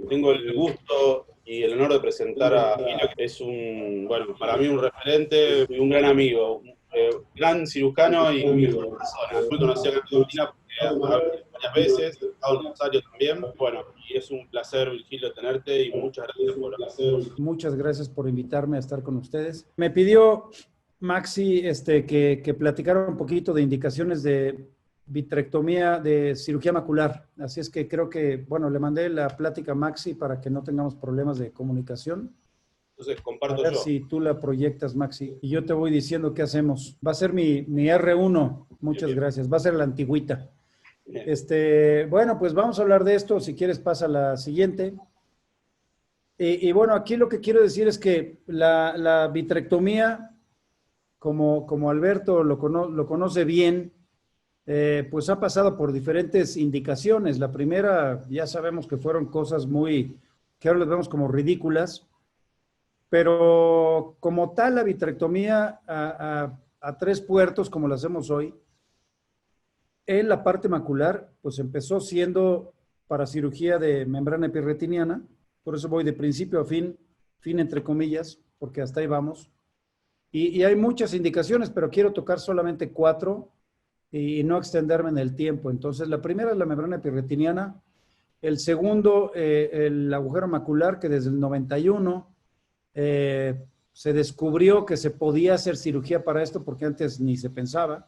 Tengo el gusto y el honor de presentar a Emilio, que es bueno, para mí un referente y un gran amigo, gran cirujano y amigo, persona. Muy conocido acá en Argentina porque ha venido varias veces, ha estado en Rosario también. Bueno, y es un placer, Virgilio, tenerte y muchas gracias por hacerlo. Muchas gracias por invitarme a estar con ustedes. Me pidió Maxi que platicara un poquito de indicaciones de vitrectomía de cirugía macular. Así es que creo que, bueno, le mandé la plática a Maxi para que no tengamos problemas de comunicación. Entonces, A comparto ver yo. si tú la proyectas, Maxi, y yo te voy diciendo qué hacemos. Va a ser mi R1. Muchas gracias. Va a ser la antigüita. Bueno, pues vamos a hablar de esto. Si quieres, pasa a la siguiente. Y bueno, aquí lo que quiero decir es que la vitrectomía, como Alberto lo conoce bien, pues ha pasado por diferentes indicaciones. La primera, ya sabemos que fueron cosas que ahora las vemos como ridículas, pero como tal la vitrectomía a 3 puertos, como la hacemos hoy, en la parte macular, pues empezó siendo para cirugía de membrana epirretiniana. Por eso voy de principio a fin entre comillas, porque hasta ahí vamos. Y hay muchas indicaciones, pero quiero tocar solamente 4 y no extenderme en el tiempo. Entonces, la primera es la membrana epirretiniana. El segundo, el agujero macular, que desde el 91 se descubrió que se podía hacer cirugía para esto, porque antes ni se pensaba.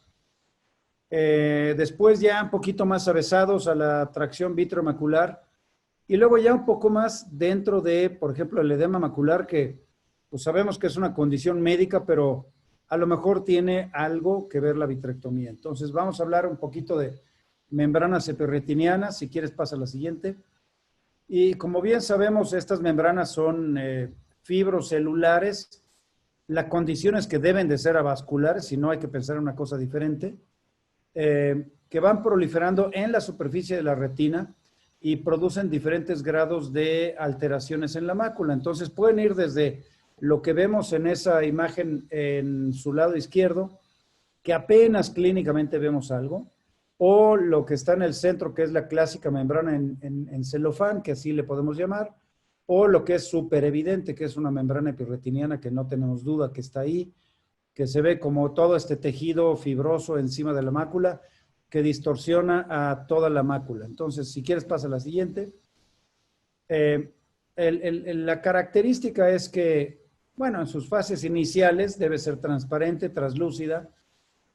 Después ya un poquito más avesados a la tracción vitreomacular y luego ya un poco más dentro de, por ejemplo, el edema macular, que pues sabemos que es una condición médica, pero a lo mejor tiene algo que ver la vitrectomía. Entonces vamos a hablar un poquito de membranas epirretinianas. Si quieres pasa a la siguiente. Y como bien sabemos, estas membranas son fibrocelulares. La condición es que deben de ser avasculares, si no hay que pensar en una cosa diferente. Que van proliferando en la superficie de la retina y producen diferentes grados de alteraciones en la mácula. Entonces pueden ir desde lo que vemos en esa imagen en su lado izquierdo, que apenas clínicamente vemos algo, o lo que está en el centro, que es la clásica membrana en celofán, que así le podemos llamar, o lo que es súper evidente, que es una membrana epirretiniana que no tenemos duda que está ahí, que se ve como todo este tejido fibroso encima de la mácula que distorsiona a toda la mácula. Entonces, si quieres, pasa a la siguiente. La característica es que, bueno, en sus fases iniciales debe ser transparente, translúcida,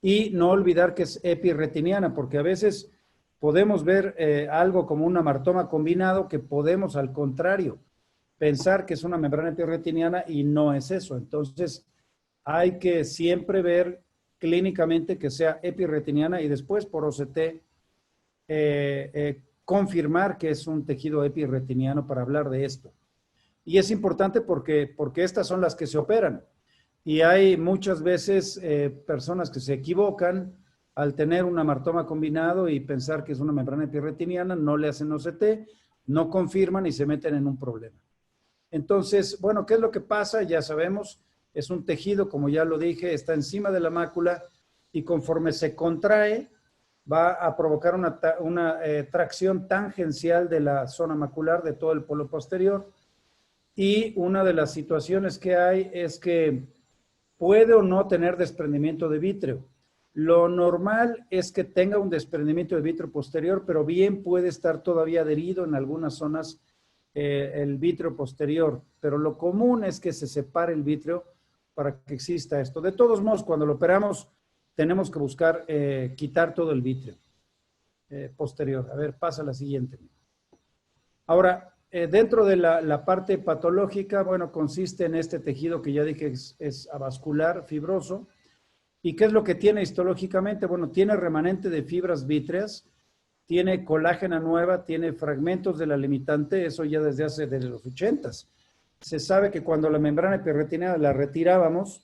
y no olvidar que es epirretiniana, porque a veces podemos ver algo como un amartoma combinado que podemos, al contrario, pensar que es una membrana epirretiniana y no es eso. Entonces, hay que siempre ver clínicamente que sea epirretiniana y después por OCT confirmar que es un tejido epirretiniano para hablar de esto. Y es importante porque estas son las que se operan. Y hay muchas veces personas que se equivocan al tener un amartoma combinado y pensar que es una membrana epirretiniana, no le hacen OCT, no confirman y se meten en un problema. Entonces, bueno, ¿qué es lo que pasa? Ya sabemos. Es un tejido, como ya lo dije, está encima de la mácula y conforme se contrae va a provocar una tracción tangencial de la zona macular de todo el polo posterior. Y una de las situaciones que hay es que puede o no tener desprendimiento de vítreo. Lo normal es que tenga un desprendimiento de vítreo posterior, pero bien puede estar todavía adherido en algunas zonas el vítreo posterior. Pero lo común es que se separe el vítreo para que exista esto. De todos modos, cuando lo operamos, tenemos que buscar quitar todo el vítreo posterior. A ver, pasa a la siguiente. Ahora, dentro de la parte patológica, bueno, consiste en este tejido que ya dije es avascular, fibroso. ¿Y qué es lo que tiene histológicamente? Bueno, tiene remanente de fibras vítreas, tiene colágena nueva, tiene fragmentos de la limitante, eso ya desde los 80s. Se sabe que cuando la membrana epirretiniana la retirábamos,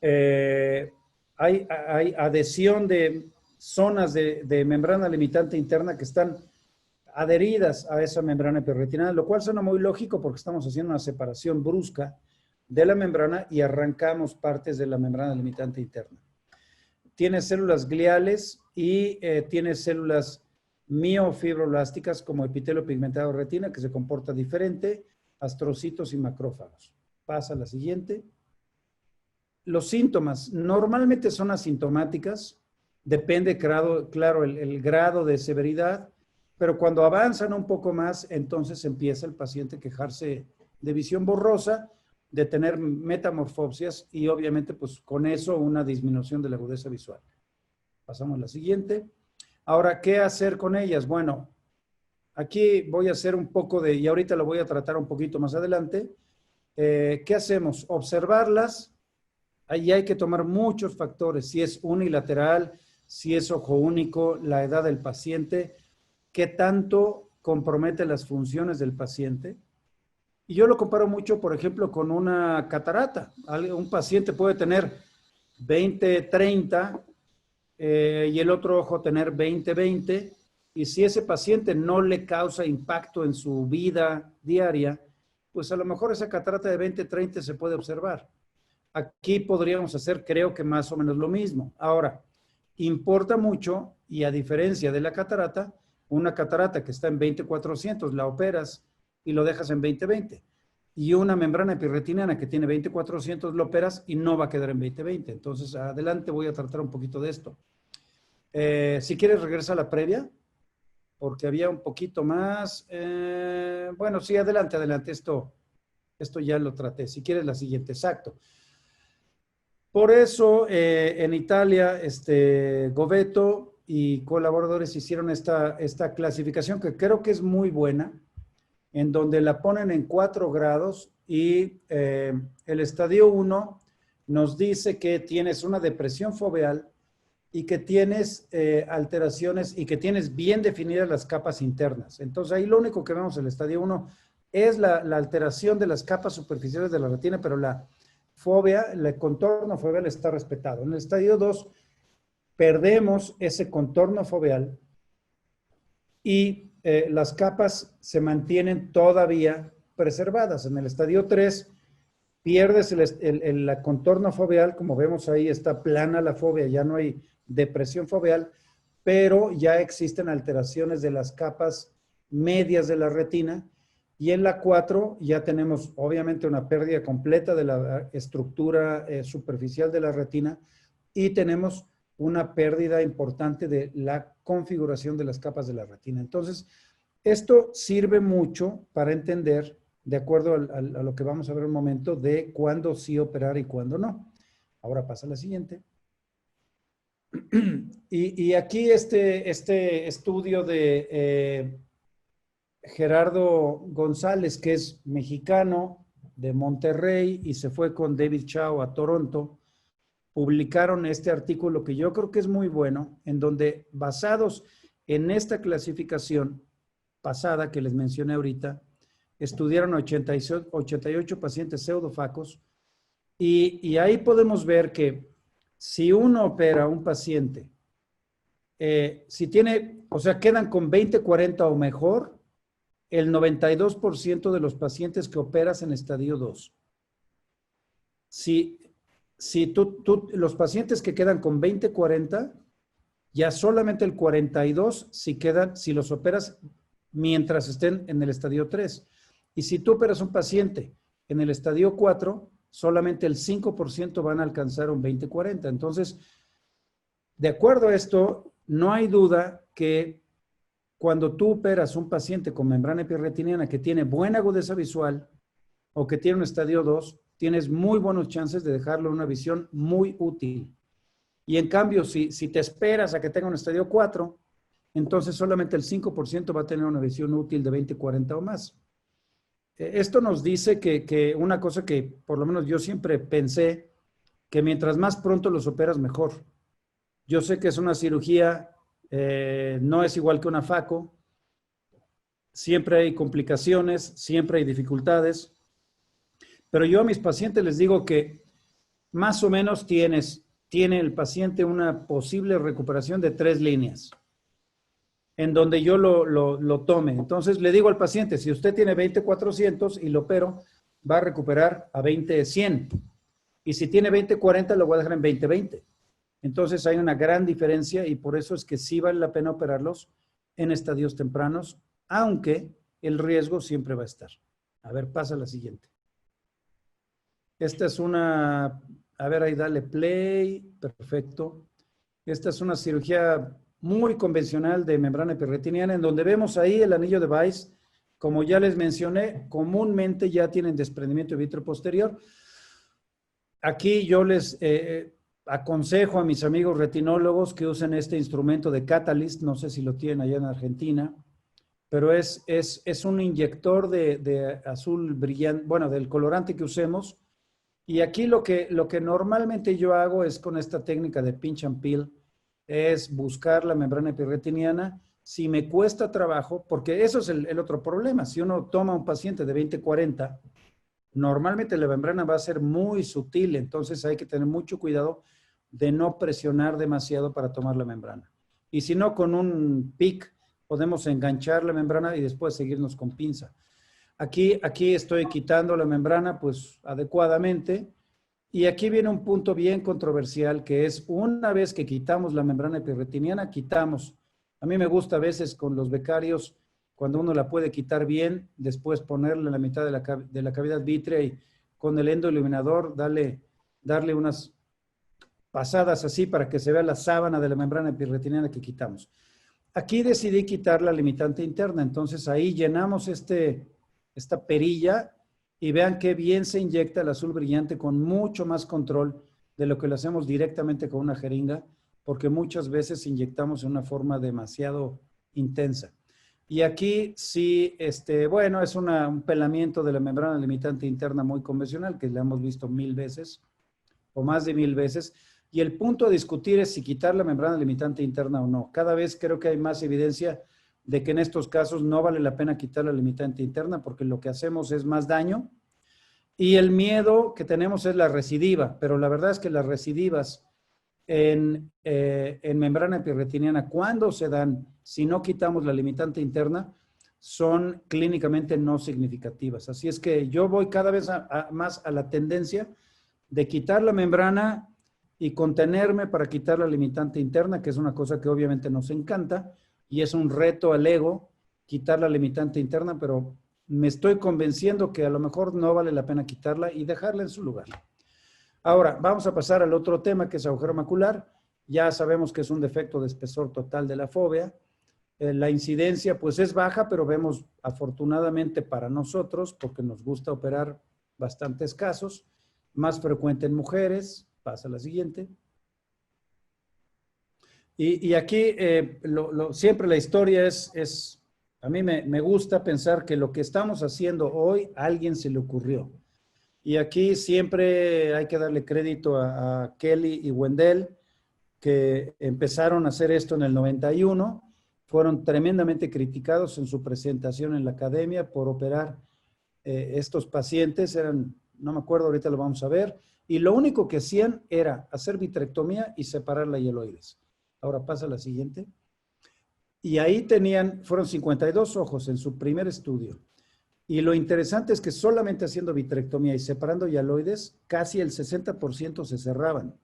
hay adhesión de zonas de membrana limitante interna que están adheridas a esa membrana epirretiniana, lo cual suena muy lógico porque estamos haciendo una separación brusca de la membrana y arrancamos partes de la membrana limitante interna. Tiene células gliales y tiene células miofibroblasticas como epitelio pigmentado de retina, que se comporta diferente, astrocitos y macrófagos. Pasa a la siguiente. Los síntomas normalmente son asintomáticas, depende, claro, el grado de severidad, pero cuando avanzan un poco más, entonces empieza el paciente a quejarse de visión borrosa, de tener metamorfopsias y obviamente pues con eso una disminución de la agudeza visual. Pasamos a la siguiente. Ahora, ¿qué hacer con ellas? Bueno, aquí voy a hacer un poco de, y ahorita lo voy a tratar un poquito más adelante. ¿Qué hacemos? Observarlas. Ahí hay que tomar muchos factores, si es unilateral, si es ojo único, la edad del paciente, qué tanto compromete las funciones del paciente. Y yo lo comparo mucho, por ejemplo, con una catarata. Un paciente puede tener 20/30 y el otro ojo tener 20/20, y si ese paciente no le causa impacto en su vida diaria, pues a lo mejor esa catarata de 20/30 se puede observar. Aquí podríamos hacer, creo que más o menos lo mismo. Ahora, importa mucho, y a diferencia de la catarata, una catarata que está en 20/400, la operas y lo dejas en 20/20. Y una membrana epirretiniana que tiene 20/400, lo operas y no va a quedar en 20/20. Entonces, adelante voy a tratar un poquito de esto. Si quieres, regresa a la previa, porque había un poquito más. Bueno, sí, adelante. Esto ya lo traté. Si quieres, la siguiente, exacto. Por eso, en Italia, Govetto y colaboradores hicieron esta clasificación que creo que es muy buena, en donde la ponen en 4 grados y el estadio 1 nos dice que tienes una depresión foveal y que tienes alteraciones y que tienes bien definidas las capas internas. Entonces, ahí lo único que vemos en el estadio 1 es la alteración de las capas superficiales de la retina, pero la fobia, el contorno foveal está respetado. En el estadio 2 perdemos ese contorno foveal y las capas se mantienen todavía preservadas. En el estadio 3 pierdes el contorno foveal, como vemos ahí está plana la fobia, ya no hay depresión foveal, pero ya existen alteraciones de las capas medias de la retina. Y en la 4 ya tenemos obviamente una pérdida completa de la estructura superficial de la retina y tenemos una pérdida importante de la configuración de las capas de la retina. Entonces, esto sirve mucho para entender, de acuerdo a lo que vamos a ver un momento, de cuándo sí operar y cuándo no. Ahora pasa a la siguiente. Y aquí este estudio de Gerardo González, que es mexicano de Monterrey y se fue con David Chao a Toronto, publicaron este artículo que yo creo que es muy bueno, en donde basados en esta clasificación pasada que les mencioné ahorita, estudiaron 88 pacientes pseudofacos y ahí podemos ver que si uno opera a un paciente, si tiene, o sea, quedan con 20/40 o mejor, el 92% de los pacientes que operas en estadio 2. Si los pacientes que quedan con 20/40, ya solamente el 42 si los operas mientras estén en el estadio 3. Y si tú operas un paciente en el estadio 4, solamente el 5% van a alcanzar un 20/40. Entonces, de acuerdo a esto, no hay duda que cuando tú operas un paciente con membrana epirretiniana que tiene buena agudeza visual o que tiene un estadio 2, tienes muy buenos chances de dejarlo en una visión muy útil. Y en cambio, si te esperas a que tenga un estadio 4, entonces solamente el 5% va a tener una visión útil de 20/40 o más. Esto nos dice que una cosa que por lo menos yo siempre pensé, que mientras más pronto los operas, mejor. Yo sé que es una cirugía, no es igual que una faco, siempre hay complicaciones, siempre hay dificultades, pero yo a mis pacientes les digo que más o menos tiene el paciente una posible recuperación de 3 líneas en donde yo lo tome. Entonces le digo al paciente, si usted tiene 20/400 y lo opero, va a recuperar a 20/100. Y si tiene 20/40, lo voy a dejar en 20/20. Entonces hay una gran diferencia y por eso es que sí vale la pena operarlos en estadios tempranos, aunque el riesgo siempre va a estar. A ver, pasa la siguiente. Esta es una, a ver, ahí dale play, perfecto. Esta es una cirugía muy convencional de membrana epirretiniana, en donde vemos ahí el anillo de Weiss. Como ya les mencioné, comúnmente ya tienen desprendimiento de vítreo posterior. Aquí yo les aconsejo a mis amigos retinólogos que usen este instrumento de Catalyst, no sé si lo tienen allá en Argentina, pero es un inyector de azul brillante, bueno, del colorante que usemos. Y aquí lo que normalmente yo hago es con esta técnica de pinch and peel, es buscar la membrana epirretiniana. Si me cuesta trabajo, porque eso es el otro problema, si uno toma un paciente de 20-40, normalmente la membrana va a ser muy sutil, entonces hay que tener mucho cuidado de no presionar demasiado para tomar la membrana. Y si no, con un pick podemos enganchar la membrana y después seguirnos con pinza. Aquí estoy quitando la membrana pues adecuadamente, y aquí viene un punto bien controversial, que es una vez que quitamos la membrana epirretiniana, quitamos. A mí me gusta a veces con los becarios, cuando uno la puede quitar bien, después ponerle la mitad de la cavidad vítrea y con el endoiluminador darle unas pasadas así para que se vea la sábana de la membrana epirretiniana que quitamos. Aquí decidí quitar la limitante interna, entonces ahí llenamos esta perilla y vean qué bien se inyecta el azul brillante con mucho más control de lo que lo hacemos directamente con una jeringa, porque muchas veces inyectamos en una forma demasiado intensa. Y aquí sí, bueno, es un pelamiento de la membrana limitante interna muy convencional, que le hemos visto 1000 veces o más de 1000 veces. Y el punto a discutir es si quitar la membrana limitante interna o no. Cada vez creo que hay más evidencia de que en estos casos no vale la pena quitar la limitante interna, porque lo que hacemos es más daño. Y el miedo que tenemos es la recidiva, pero la verdad es que las recidivas en membrana epirretiniana, cuando se dan, si no quitamos la limitante interna, son clínicamente no significativas. Así es que yo voy cada vez más a la tendencia de quitar la membrana y contenerme para quitar la limitante interna, que es una cosa que obviamente nos encanta y es un reto al ego quitar la limitante interna, pero me estoy convenciendo que a lo mejor no vale la pena quitarla y dejarla en su lugar. Ahora, vamos a pasar al otro tema, que es agujero macular. Ya sabemos que es un defecto de espesor total de la fóvea. La incidencia pues es baja, pero vemos afortunadamente para nosotros, porque nos gusta operar bastantes casos, más frecuente en mujeres. Pasa la siguiente. Y aquí siempre la historia es a mí me gusta pensar que lo que estamos haciendo hoy a alguien se le ocurrió. Y aquí siempre hay que darle crédito a Kelly y Wendell, que empezaron a hacer esto en el 91. Fueron tremendamente criticados en su presentación en la academia por operar estos pacientes. No me acuerdo, ahorita lo vamos a ver. Y lo único que hacían era hacer vitrectomía y separar la hialoides. Ahora pasa la siguiente. Y ahí fueron 52 ojos en su primer estudio. Y lo interesante es que solamente haciendo vitrectomía y separando hialoides, casi el 60% se cerraban.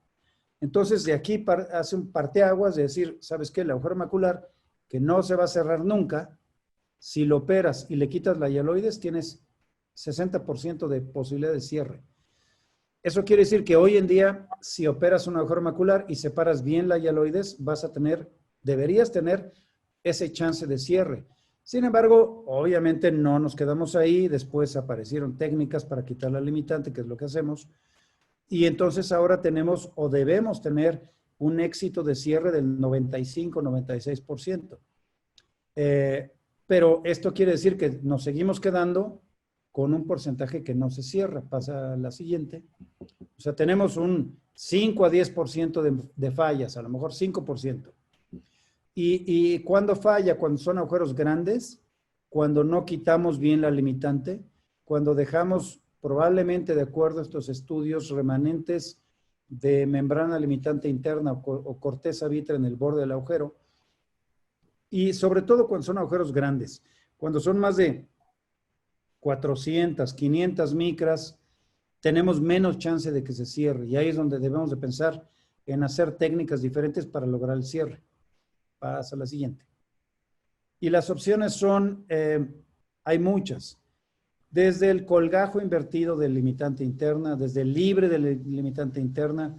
Entonces, de aquí hace un parteaguas de decir, ¿sabes qué? El agujero macular, que no se va a cerrar nunca, si lo operas y le quitas la hialoides, tienes 60% de posibilidad de cierre. Eso quiere decir que hoy en día, si operas un agujero macular y separas bien la hialoides, deberías tener ese chance de cierre. Sin embargo, obviamente no nos quedamos ahí. Después aparecieron técnicas para quitar la limitante, que es lo que hacemos. Y entonces ahora tenemos o debemos tener un éxito de cierre del 95-96%. Pero esto quiere decir que nos seguimos quedando con un porcentaje que no se cierra. Pasa la siguiente. O sea, tenemos un 5 a 10% de fallas, a lo mejor 5%. ¿Y cuándo falla? Cuando son agujeros grandes, cuando no quitamos bien la limitante, cuando dejamos probablemente, de acuerdo a estos estudios, remanentes de membrana limitante interna o corteza vítrea en el borde del agujero, y sobre todo cuando son agujeros grandes, cuando son más de 400, 500 micras, tenemos menos chance de que se cierre, y ahí es donde debemos de pensar en hacer técnicas diferentes para lograr el cierre. Pasa a la siguiente. Y las opciones son, hay muchas. Desde el colgajo invertido de limitante interna, desde el libre de limitante interna,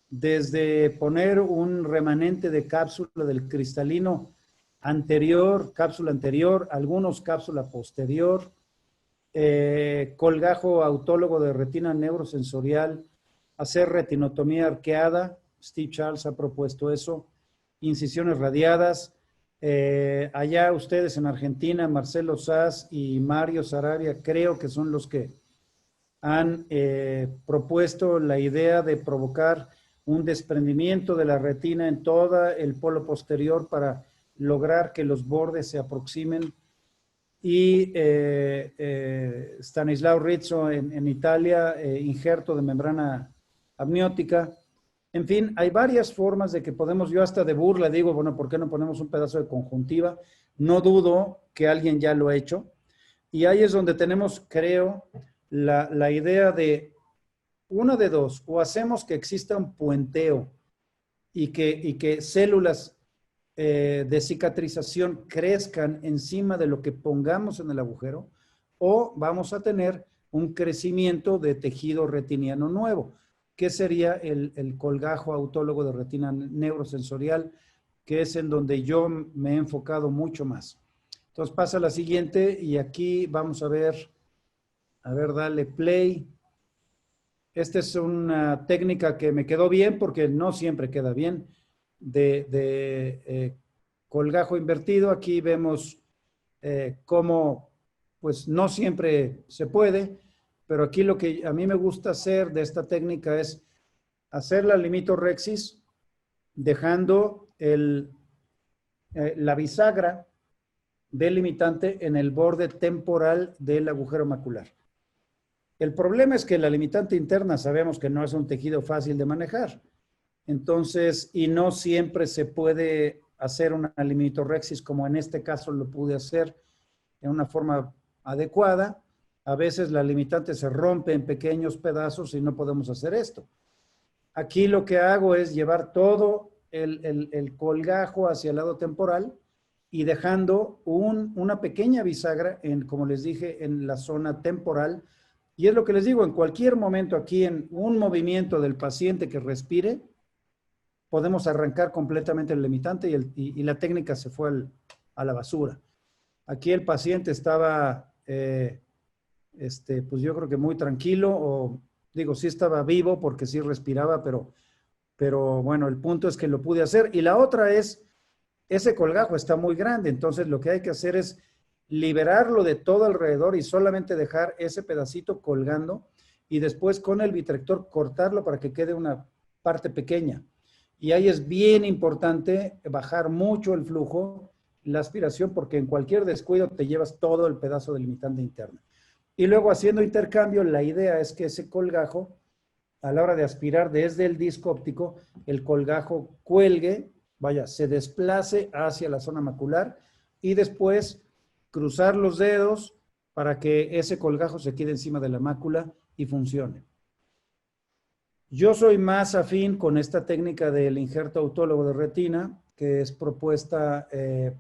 desde poner un remanente de cápsula del cristalino anterior, cápsula anterior, algunos cápsula posterior, colgajo autólogo de retina neurosensorial, hacer retinotomía arqueada, Steve Charles ha propuesto eso, incisiones radiadas. Allá ustedes en Argentina, Marcelo Sass y Mario Sarabia, creo que son los que han propuesto la idea de provocar un desprendimiento de la retina en todo el polo posterior para lograr que los bordes se aproximen. Y Stanislao Rizzo en Italia, injerto de membrana amniótica. En fin, hay varias formas de que podemos, yo hasta de burla digo, bueno, ¿por qué no ponemos un pedazo de conjuntiva? No dudo que alguien ya lo ha hecho. Y ahí es donde tenemos, creo, la idea de una de dos, o hacemos que exista un puenteo y que células de cicatrización crezcan encima de lo que pongamos en el agujero, o vamos a tener un crecimiento de tejido retiniano nuevo, que sería el colgajo autólogo de retina neurosensorial, que es en donde yo me he enfocado mucho más. Entonces pasa a la siguiente y aquí vamos a ver, dale play. Esta es una técnica que me quedó bien porque no siempre queda bien, de colgajo invertido. Aquí vemos cómo, pues no siempre se puede, pero aquí lo que a mí me gusta hacer de esta técnica es hacer la limitorexis dejando la bisagra delimitante en el borde temporal del agujero macular. El problema es que la limitante interna sabemos que no es un tejido fácil de manejar. Entonces, y no siempre se puede hacer una limitorexis como en este caso lo pude hacer en una forma adecuada. A veces la limitante se rompe en pequeños pedazos y no podemos hacer esto. Aquí lo que hago es llevar todo el colgajo hacia el lado temporal y dejando una pequeña bisagra, como les dije, en la zona temporal. Y es lo que les digo, en cualquier momento aquí, en un movimiento del paciente que respire, podemos arrancar completamente el limitante y la técnica se fue a la basura. Aquí el paciente estaba, pues yo creo que muy tranquilo, o digo, sí estaba vivo porque sí respiraba, pero bueno, el punto es que lo pude hacer. Y la otra es, ese colgajo está muy grande, entonces lo que hay que hacer es liberarlo de todo alrededor y solamente dejar ese pedacito colgando y después con el vitrector cortarlo para que quede una parte pequeña. Y ahí es bien importante bajar mucho el flujo, la aspiración, porque en cualquier descuido te llevas todo el pedazo de limitante interna. Y luego haciendo intercambio, la idea es que ese colgajo, a la hora de aspirar desde el disco óptico, el colgajo cuelgue, vaya, se desplace hacia la zona macular y después cruzar los dedos para que ese colgajo se quede encima de la mácula y funcione. Yo soy más afín con esta técnica del injerto autólogo de retina, que es propuesta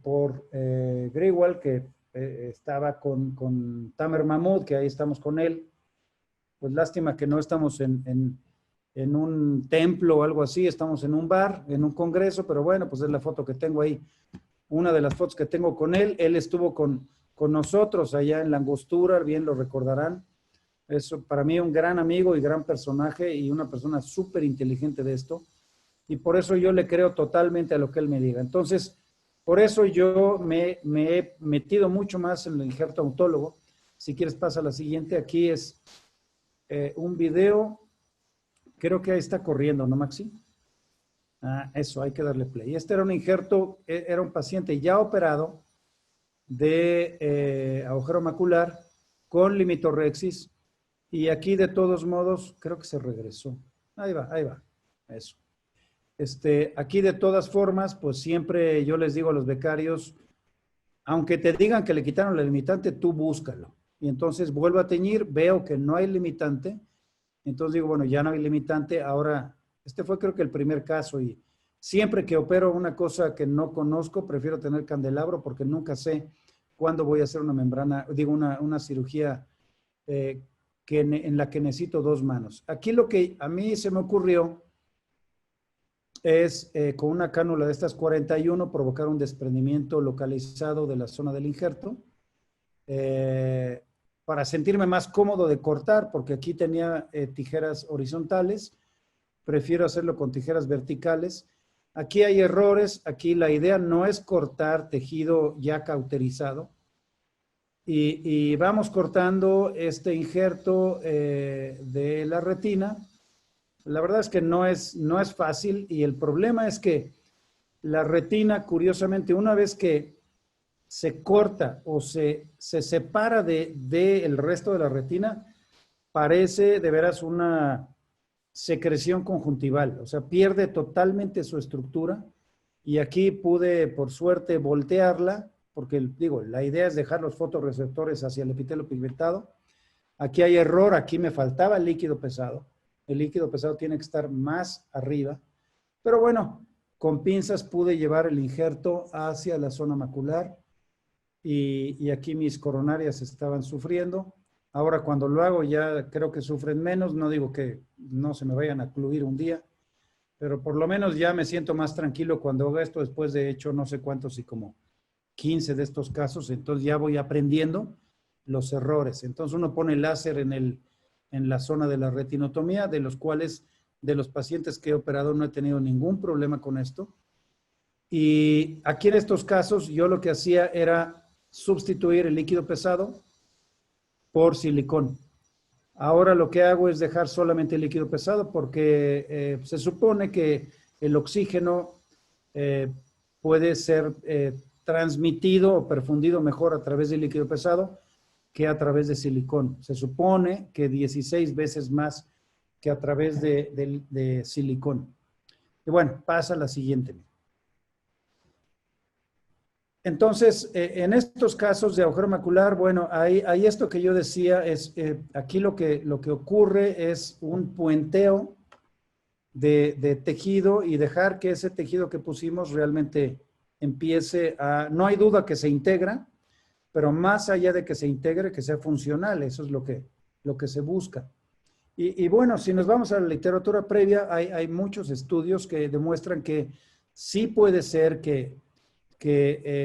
por Grewal, que estaba con Tamer Mahmoud, que ahí estamos con él. Pues lástima que no estamos en un templo o algo así, estamos en un bar, en un congreso, pero bueno, pues es la foto que tengo ahí. Una de las fotos que tengo con él, él estuvo con nosotros allá en la Angostura, bien lo recordarán. Es para mí un gran amigo y gran personaje y una persona súper inteligente de esto. Y por eso yo le creo totalmente a lo que él me diga. Entonces, por eso yo me he metido mucho más en el injerto autólogo. Si quieres pasa a la siguiente. Aquí es un video. Creo que ahí está corriendo, ¿no, Maxi? Ah, eso, hay que darle play. Este era un injerto, era un paciente ya operado de agujero macular con limitorexis. Y aquí de todos modos, creo que se regresó. Ahí va, eso. Aquí de todas formas, pues siempre yo les digo a los becarios, aunque te digan que le quitaron la limitante, tú búscalo. Y entonces vuelvo a teñir, veo que no hay limitante. Entonces digo, bueno, ya no hay limitante. Ahora, este fue creo que el primer caso y Siempre que opero una cosa que no conozco, prefiero tener candelabro porque nunca sé cuándo voy a hacer una membrana, digo, una cirugía en la que necesito 2 manos. Aquí lo que a mí se me ocurrió es con una cánula de estas 41 provocar un desprendimiento localizado de la zona del injerto para sentirme más cómodo de cortar, porque aquí tenía tijeras horizontales, prefiero hacerlo con tijeras verticales. Aquí hay errores, aquí la idea no es cortar tejido ya cauterizado, y vamos cortando este injerto de la retina. La verdad es que no es fácil, y el problema es que la retina, curiosamente, una vez que se corta o se separa del resto de la retina, parece de veras una secreción conjuntival, o sea, pierde totalmente su estructura, y aquí pude, por suerte, voltearla, porque digo, la idea es dejar los fotorreceptores hacia el epitelio pigmentado. Aquí hay error, aquí me faltaba el líquido pesado. El líquido pesado tiene que estar más arriba, pero bueno, con pinzas pude llevar el injerto hacia la zona macular, y aquí mis coronarias estaban sufriendo. Ahora cuando lo hago ya creo que sufren menos, no digo que no se me vayan a ocluir un día, pero por lo menos ya me siento más tranquilo cuando hago esto, después de hecho no sé cuántos y como 15 de estos casos, entonces ya voy aprendiendo los errores. Entonces uno pone láser en la zona de la retinotomía, de los cuales, de los pacientes que he operado, no he tenido ningún problema con esto. Y aquí en estos casos yo lo que hacía era sustituir el líquido pesado por silicón. Ahora lo que hago es dejar solamente el líquido pesado porque se supone que el oxígeno puede ser transmitido o perfundido mejor a través del líquido pesado que a través de silicón. Se supone que 16 veces más que a través de silicón. Y bueno, pasa la siguiente. Entonces, en estos casos de agujero macular, bueno, hay esto que yo decía, es aquí lo que ocurre es un puenteo de tejido, y dejar que ese tejido que pusimos realmente empiece a, no hay duda que se integra, pero más allá de que se integre, que sea funcional, eso es lo que se busca. Y bueno, si nos vamos a la literatura previa, hay muchos estudios que demuestran que sí puede ser que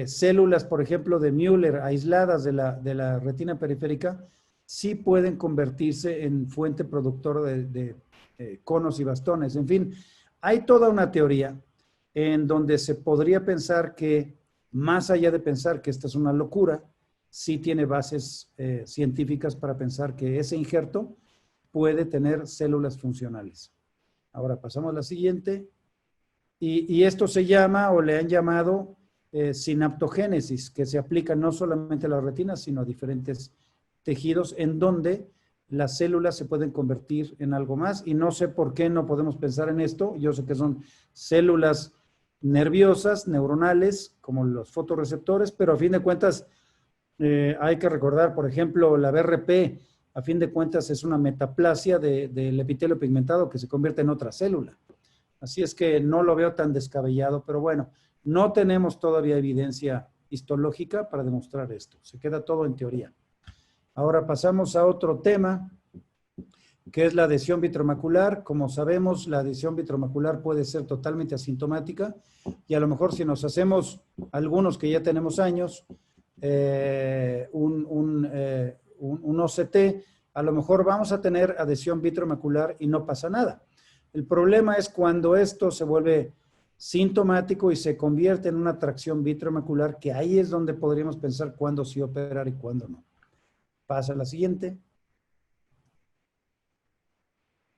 células, por ejemplo, de Müller aisladas de la retina periférica, sí pueden convertirse en fuente productora de conos y bastones. En fin, hay toda una teoría en donde se podría pensar que, más allá de pensar que esta es una locura, sí tiene bases científicas para pensar que ese injerto puede tener células funcionales. Ahora pasamos a la siguiente. Y esto se llama, o le han llamado, sinaptogénesis, que se aplica no solamente a la retina, sino a diferentes tejidos en donde las células se pueden convertir en algo más. Y no sé por qué no podemos pensar en esto. Yo sé que son células nerviosas, neuronales, como los fotorreceptores, pero a fin de cuentas hay que recordar, por ejemplo, la BRP, a fin de cuentas es una metaplasia del epitelio pigmentado que se convierte en otra célula. Así es que no lo veo tan descabellado, pero bueno, no tenemos todavía evidencia histológica para demostrar esto. Se queda todo en teoría. Ahora pasamos a otro tema, que es la adhesión vitromacular. Como sabemos, la adhesión vitromacular puede ser totalmente asintomática, y a lo mejor si nos hacemos, algunos que ya tenemos años, un OCT, a lo mejor vamos a tener adhesión vitromacular y no pasa nada. El problema es cuando esto se vuelve sintomático y se convierte en una tracción vitromacular, que ahí es donde podríamos pensar cuándo sí operar y cuándo no. Pasa a la siguiente.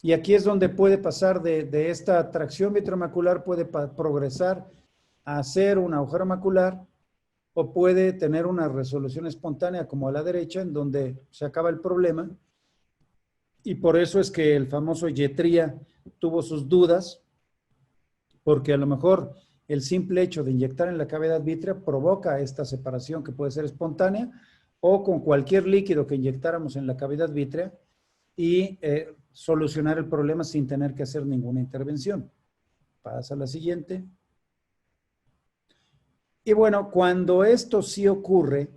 Y aquí es donde puede pasar de esta tracción vitromacular, puede progresar a hacer un agujero macular, o puede tener una resolución espontánea como a la derecha, en donde se acaba el problema. Y por eso es que el famoso Yetria tuvo sus dudas, porque a lo mejor el simple hecho de inyectar en la cavidad vítrea provoca esta separación que puede ser espontánea, o con cualquier líquido que inyectáramos en la cavidad vítrea y solucionar el problema sin tener que hacer ninguna intervención. Pasa a la siguiente. Y bueno, cuando esto sí ocurre,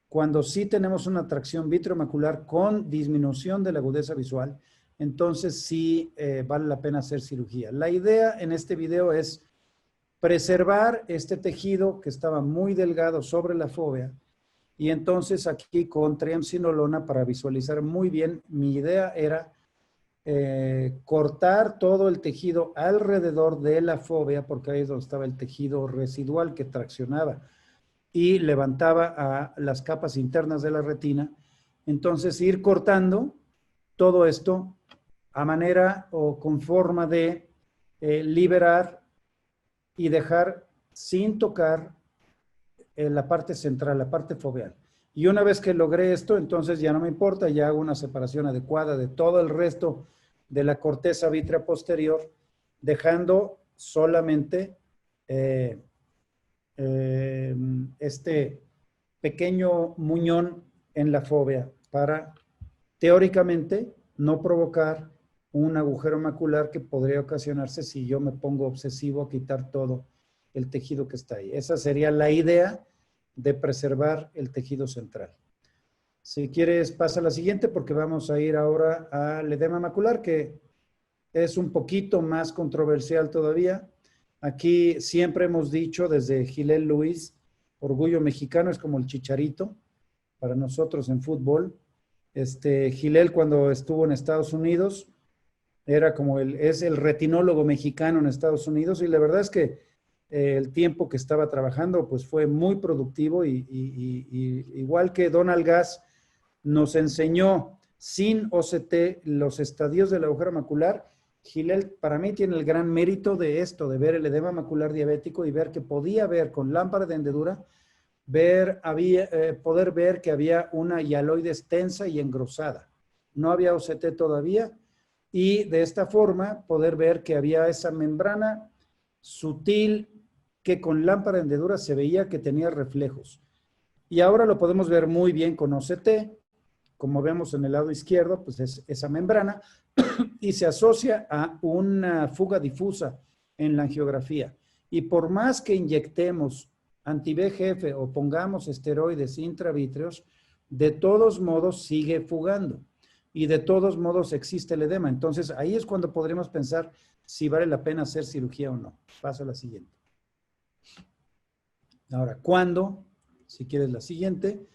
cuando sí tenemos una tracción vitreomacular con disminución de la agudeza visual, entonces sí vale la pena hacer cirugía. La idea en este video es preservar este tejido que estaba muy delgado sobre la fóvea, y entonces aquí con triamcinolona, para visualizar muy bien, mi idea era cortar todo el tejido alrededor de la fóvea, porque ahí es donde estaba el tejido residual que traccionaba y levantaba a las capas internas de la retina. Entonces ir cortando todo esto a manera o con forma de liberar y dejar sin tocar la parte central, la parte foveal. Y una vez que logré esto, entonces ya no me importa, ya hago una separación adecuada de todo el resto de la corteza vítrea posterior, dejando solamente este pequeño muñón en la fóvea para, teóricamente, no provocar un agujero macular que podría ocasionarse si yo me pongo obsesivo a quitar todo el tejido que está ahí. Esa sería la idea de preservar el tejido central. Si quieres, pasa a la siguiente, porque vamos a ir ahora al edema macular, que es un poquito más controversial todavía. Aquí siempre hemos dicho desde Gilel Luis, orgullo mexicano, es como el Chicharito para nosotros en fútbol. Gilel, cuando estuvo en Estados Unidos, era como es el retinólogo mexicano en Estados Unidos, y la verdad es que el tiempo que estaba trabajando pues fue muy productivo, y igual que Donald Gass nos enseñó sin OCT los estadios del agujero macular, Gilel para mí tiene el gran mérito de esto, de ver el edema macular diabético y ver que podía ver con lámpara de hendedura, poder ver que había una hialoides tensa y engrosada. No había OCT todavía, y de esta forma poder ver que había esa membrana sutil que con lámpara de hendedura se veía que tenía reflejos. Y ahora lo podemos ver muy bien con OCT, como vemos en el lado izquierdo, pues es esa membrana, y se asocia a una fuga difusa en la angiografía. Y por más que inyectemos anti-VEGF o pongamos esteroides intravítreos, de todos modos sigue fugando. Y de todos modos existe el edema. Entonces ahí es cuando podremos pensar si vale la pena hacer cirugía o no. Paso a la siguiente. Ahora, ¿cuándo? Si quieres la siguiente.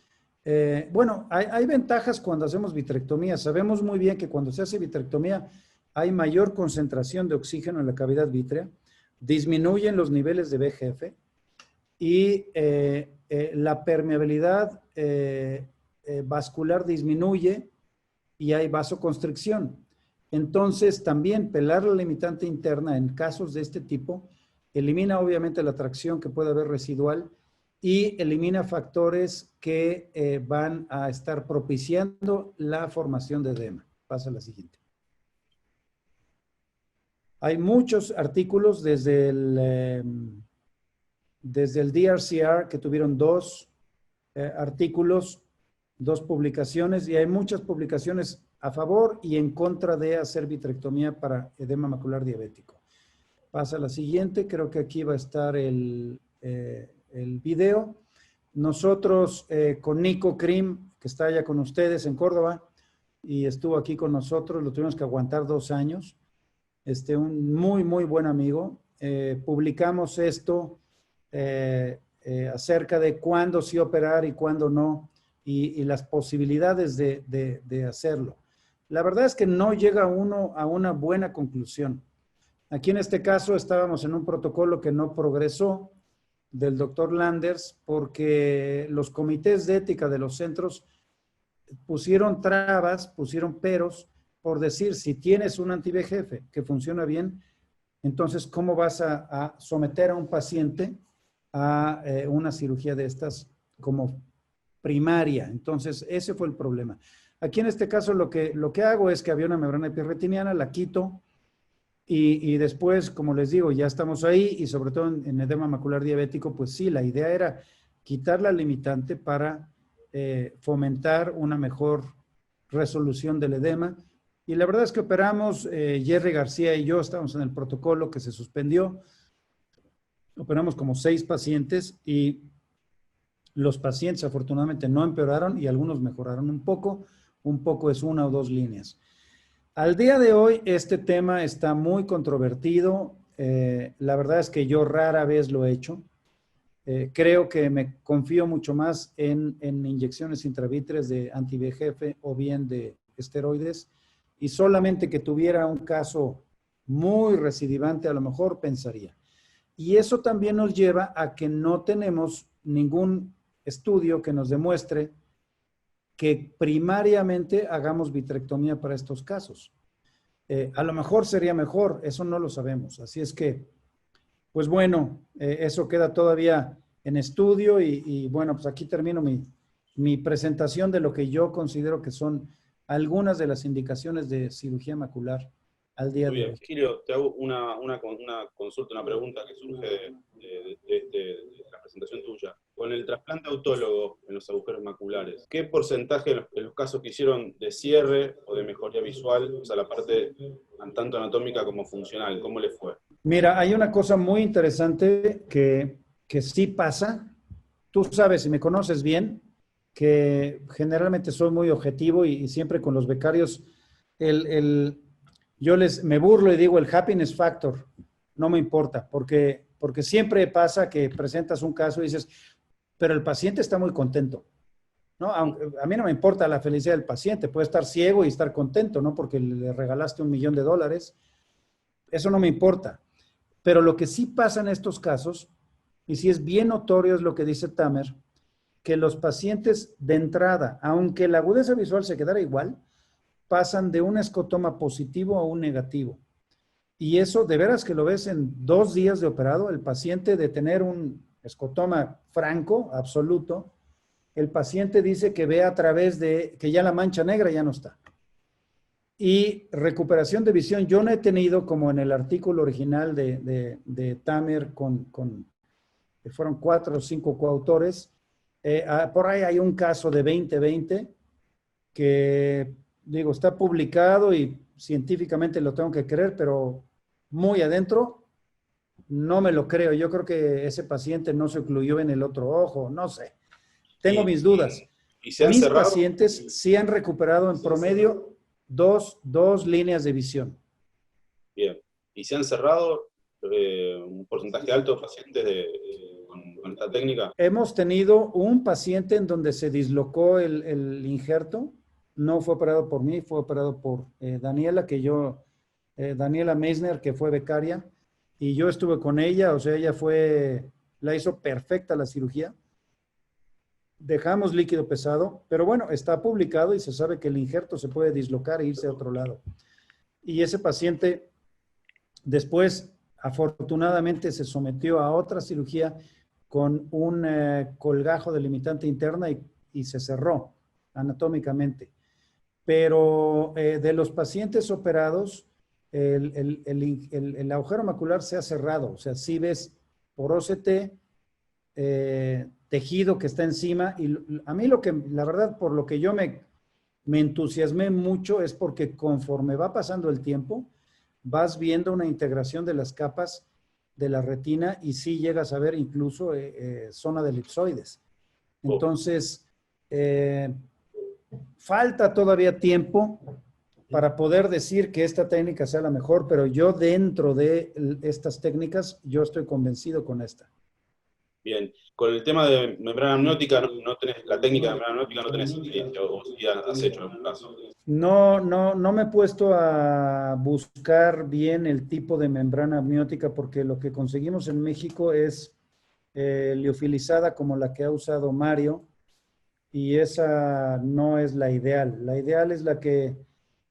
Bueno, hay ventajas cuando hacemos vitrectomía. Sabemos muy bien que cuando se hace vitrectomía hay mayor concentración de oxígeno en la cavidad vítrea, disminuyen los niveles de VEGF y la permeabilidad vascular disminuye y hay vasoconstricción. Entonces, también pelar la limitante interna en casos de este tipo elimina obviamente la tracción que puede haber residual y elimina factores que van a estar propiciando la formación de edema. Pasa a la siguiente. Hay muchos artículos desde el DRCR que tuvieron dos artículos, dos publicaciones, y hay muchas publicaciones a favor y en contra de hacer vitrectomía para edema macular diabético. Pasa a la siguiente, creo que aquí va a estar el video. Nosotros con Nico Krim, que está allá con ustedes en Córdoba y estuvo aquí con nosotros, lo tuvimos que aguantar 2 años. Un muy, muy buen amigo. Publicamos esto acerca de cuándo sí operar y cuándo no, y las posibilidades de hacerlo. La verdad es que no llega uno a una buena conclusión. Aquí en este caso estábamos en un protocolo que no progresó del doctor Landers porque los comités de ética de los centros pusieron trabas, pusieron peros por decir, si tienes un anti-VEGF que funciona bien, entonces ¿cómo vas a someter a un paciente a una cirugía de estas como primaria? Entonces ese fue el problema. Aquí en este caso lo que hago es que había una membrana epirretiniana, la quito, y después, como les digo, ya estamos ahí, y sobre todo en edema macular diabético, pues sí, la idea era quitar la limitante para fomentar una mejor resolución del edema Y la verdad es que operamos, Jerry García y yo estamos en el protocolo que se suspendió. Operamos como 6 pacientes y los pacientes afortunadamente no empeoraron y algunos mejoraron un poco es 1 o 2 líneas. Al día de hoy este tema está muy controvertido, la verdad es que yo rara vez lo he hecho, creo que me confío mucho más en inyecciones intravítreas de anti-VEGF o bien de esteroides y solamente que tuviera un caso muy recidivante a lo mejor pensaría. Y eso también nos lleva a que no tenemos ningún estudio que nos demuestre que primariamente hagamos vitrectomía para estos casos. A lo mejor sería mejor, eso no lo sabemos. Así es que, pues bueno, eso queda todavía en estudio y bueno, pues aquí termino mi presentación de lo que yo considero que son algunas de las indicaciones de cirugía macular al día de hoy. Virgilio, te hago una consulta, una pregunta que surge de la presentación tuya. Con el trasplante autólogo en los agujeros maculares, ¿qué porcentaje en los casos que hicieron de cierre o de mejoría visual, o sea, la parte tanto anatómica como funcional, cómo le fue? Mira, hay una cosa muy interesante que sí pasa. Tú sabes, si me conoces bien, que generalmente soy muy objetivo y siempre con los becarios, yo me burlo y digo el happiness factor, no me importa, porque siempre pasa que presentas un caso y dices, pero el paciente está muy contento, ¿no? A mí no me importa la felicidad del paciente, puede estar ciego y estar contento, ¿no? Porque le regalaste $1.000.000, eso no me importa. Pero lo que sí pasa en estos casos, y sí es bien notorio, es lo que dice Tamer, que los pacientes de entrada, aunque la agudeza visual se quedara igual, pasan de un escotoma positivo a un negativo. Y eso, de veras que lo ves en 2 días de operado, el paciente de tener un escotoma franco, absoluto, el paciente dice que ve a través de, que ya la mancha negra ya no está. Y recuperación de visión, yo no he tenido, como en el artículo original de Tamer, que fueron 4 o 5 coautores, por ahí hay un caso de 2020 que, digo, está publicado y científicamente lo tengo que creer, pero muy adentro no me lo creo. Yo creo que ese paciente no se ocluyó en el otro ojo, no sé. Tengo mis dudas. ¿Y se han Mis cerrado? pacientes sí han recuperado en promedio dos líneas de visión. Bien. ¿Y se han cerrado un porcentaje alto de pacientes con esta técnica? Hemos tenido un paciente en donde se dislocó el injerto. No fue operado por mí, fue operado por Daniela, Daniela Meisner, que fue becaria, y yo estuve con ella, o sea, la hizo perfecta la cirugía. Dejamos líquido pesado, pero bueno, está publicado y se sabe que el injerto se puede dislocar e irse a otro lado. Y ese paciente después, afortunadamente, se sometió a otra cirugía con un colgajo delimitante interna y se cerró anatómicamente. Pero de los pacientes operados, el agujero macular se ha cerrado. O sea, sí ves por OCT, tejido que está encima. Y a mí la verdad, por lo que yo me entusiasmé mucho es porque conforme va pasando el tiempo, vas viendo una integración de las capas de la retina y sí llegas a ver incluso zona de elipsoides. Entonces, falta todavía tiempo para poder decir que esta técnica sea la mejor, pero yo dentro de estas técnicas, yo estoy convencido con esta. Bien, con el tema de membrana amniótica, no tenés, la técnica de membrana amniótica no tenés experiencia, o si has hecho en algún caso. No me he puesto a buscar bien el tipo de membrana amniótica porque lo que conseguimos en México es liofilizada como la que ha usado Mario y esa no es la ideal. La ideal es la que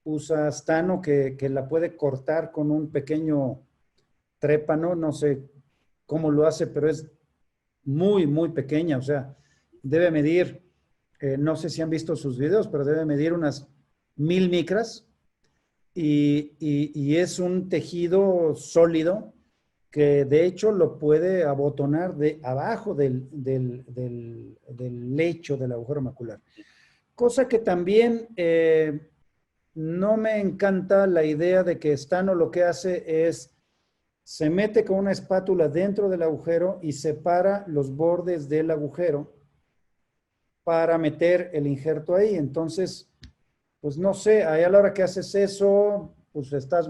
usa Stano, que la puede cortar con un pequeño trépano, no sé cómo lo hace, pero es muy, muy pequeña, o sea, debe medir, no sé si han visto sus videos, pero debe medir unas 1000 micras y es un tejido sólido que de hecho lo puede abotonar de abajo del lecho del agujero macular. Cosa que también no me encanta la idea de que Stano lo que hace es, se mete con una espátula dentro del agujero y separa los bordes del agujero para meter el injerto ahí. Entonces, pues no sé, ahí a la hora que haces eso, pues estás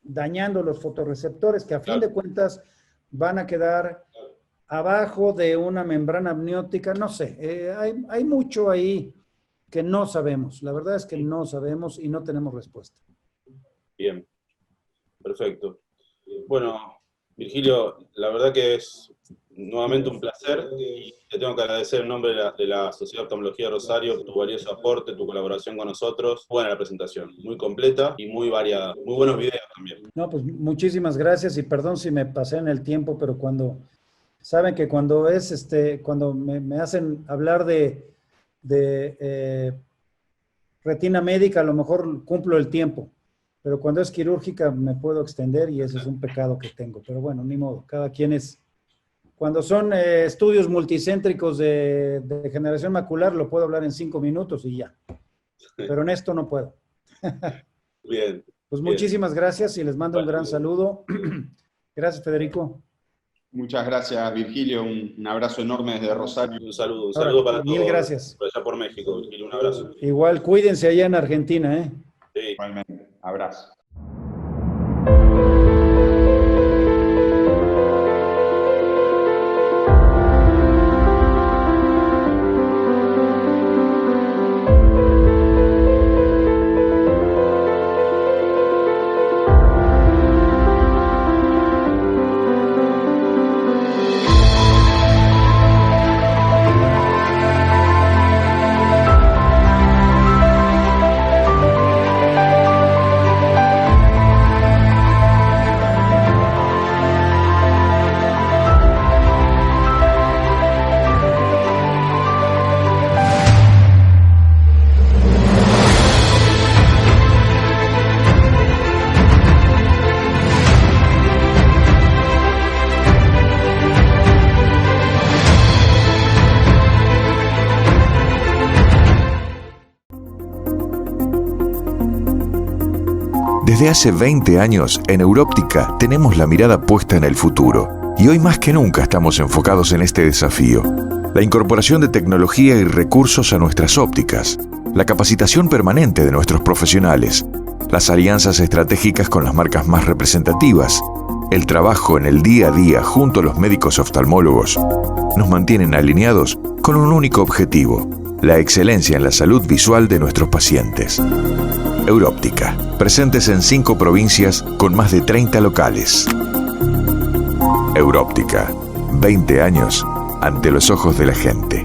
dañando los fotorreceptores que a fin de cuentas van a quedar abajo de una membrana amniótica, no sé, hay mucho ahí que no sabemos. La verdad es que no sabemos y no tenemos respuesta. Bien, perfecto. Bueno, Virgilio, la verdad que es nuevamente un placer y te tengo que agradecer en nombre de la Sociedad de Oftalmología de Rosario tu valioso aporte, tu colaboración con nosotros. Buena la presentación, muy completa y muy variada. Muy buenos videos también. No, pues muchísimas gracias y perdón si me pasé en el tiempo, pero saben que cuando cuando me hacen hablar de retina médica, a lo mejor cumplo el tiempo, pero cuando es quirúrgica me puedo extender y ese es un pecado que tengo. Pero bueno, ni modo, cada quien es... Cuando son estudios multicéntricos de degeneración macular, lo puedo hablar en 5 minutos y ya. Pero en esto no puedo. Bien. Pues muchísimas gracias y les mando un gran saludo. Gracias, Federico. Muchas gracias, Virgilio. Un abrazo enorme desde Rosario. Un saludo para todos. Mil gracias. Por allá por México, Virgilio, un abrazo. Igual, cuídense allá en Argentina, ¿eh? Sí. Igualmente. Abrazo. Desde hace 20 años, en Európtica tenemos la mirada puesta en el futuro y hoy más que nunca estamos enfocados en este desafío. La incorporación de tecnología y recursos a nuestras ópticas, la capacitación permanente de nuestros profesionales, las alianzas estratégicas con las marcas más representativas, el trabajo en el día a día junto a los médicos oftalmólogos, nos mantienen alineados con un único objetivo: la excelencia en la salud visual de nuestros pacientes. Európtica, presentes en 5 provincias con más de 30 locales. Európtica, 20 años ante los ojos de la gente.